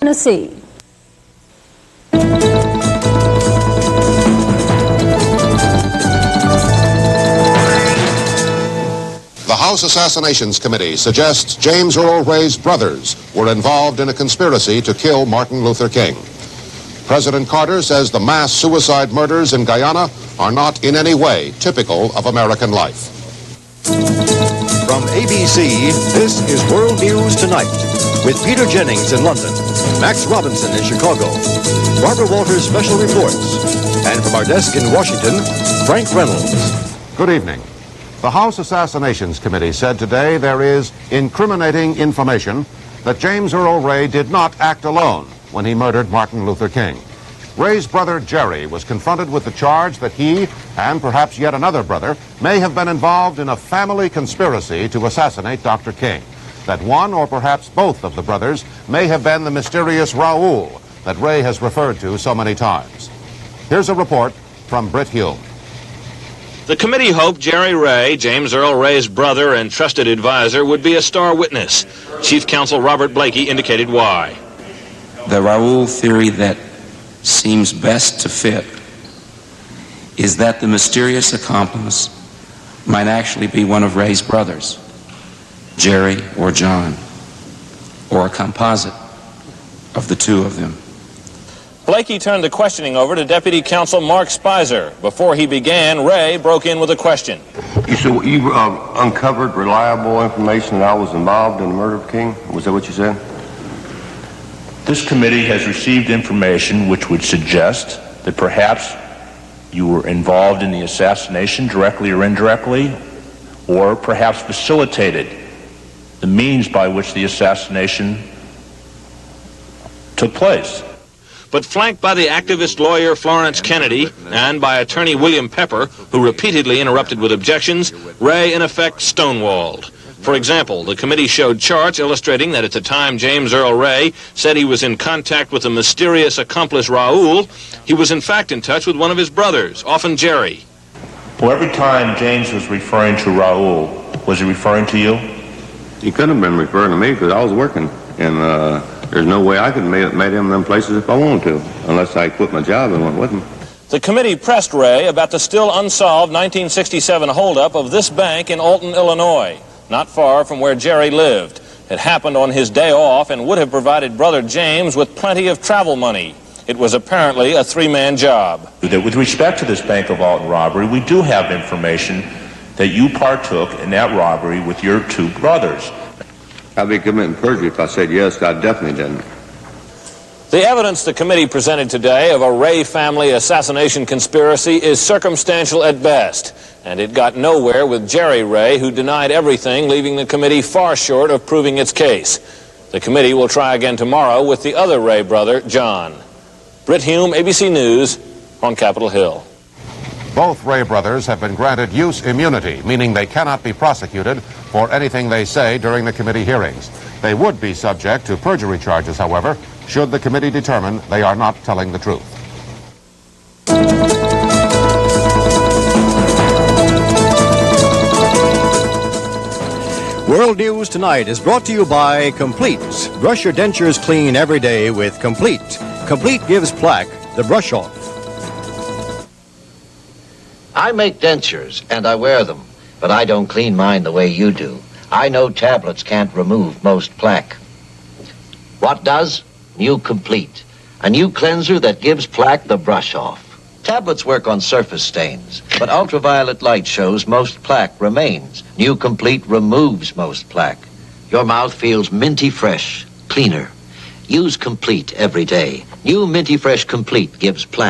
Tennessee. The House Assassinations Committee suggests James Earl Ray's brothers were involved in a conspiracy to kill Martin Luther King. President Carter says the mass suicide murders in Guyana are not in any way typical of American life. From ABC, this is World News Tonight with Peter Jennings in London, Max Robinson in Chicago, Barbara Walters Special Reports, and from our desk in Washington, Frank Reynolds. Good evening. The House Assassinations Committee said today there is incriminating information that James Earl Ray did not act alone when he murdered Martin Luther King. Ray's brother Jerry was confronted with the charge that he, and perhaps yet another brother, may have been involved in a family conspiracy to assassinate Dr. King. That one or perhaps both of the brothers may have been the mysterious Raoul that Ray has referred to so many times. Here's a report from Britt Hume. The committee hoped Jerry Ray, James Earl Ray's brother and trusted advisor, would be a star witness. Chief Counsel Robert Blakey indicated why. The Raoul theory that seems best to fit is that the mysterious accomplice might actually be one of Ray's brothers, Jerry or John, or a composite of the two of them. Blakey turned the questioning over to Deputy Counsel Mark Spicer. Before he began, Ray broke in with a question. You uncovered reliable information that I was involved in the murder of King? Was that what you said? This committee has received information which would suggest that perhaps you were involved in the assassination directly or indirectly, or perhaps facilitated the means by which the assassination took place. But flanked by the activist lawyer Florence Kennedy and by attorney William Pepper, who repeatedly interrupted with objections, Ray in effect stonewalled. For example, the committee showed charts illustrating that at the time James Earl Ray said he was in contact with the mysterious accomplice Raoul, he was in fact in touch with one of his brothers, often Jerry. Well, every time James was referring to Raoul, was he referring to you? He couldn't have been referring to me because I was working, and there's no way I could have made him in them places if I wanted to, unless I quit my job and went with him. The committee pressed Ray about the still unsolved 1967 holdup of this bank in Alton, Illinois, not far from where Jerry lived. It happened on his day off and would have provided brother James with plenty of travel money. It was apparently a three-man job. With respect to this Bank of Alton robbery, we do have information that you partook in that robbery with your two brothers. I'd be committing perjury if I said yes, I definitely didn't. The evidence the committee presented today of a Ray family assassination conspiracy is circumstantial at best, and it got nowhere with Jerry Ray, who denied everything, leaving the committee far short of proving its case. The committee will try again tomorrow with the other Ray brother, John. Britt Hume, ABC News, on Capitol Hill. Both Ray brothers have been granted use immunity, meaning they cannot be prosecuted for anything they say during the committee hearings. They would be subject to perjury charges, however, should the committee determine they are not telling the truth. World News Tonight is brought to you by Complete. Brush your dentures clean every day with Complete. Complete gives plaque the brush off. I make dentures, and I wear them, but I don't clean mine the way you do. I know tablets can't remove most plaque. What does? New Complete, a new cleanser that gives plaque the brush off. Tablets work on surface stains, but ultraviolet light shows most plaque remains. New Complete removes most plaque. Your mouth feels minty fresh, cleaner. Use Complete every day. New Minty Fresh Complete gives plaque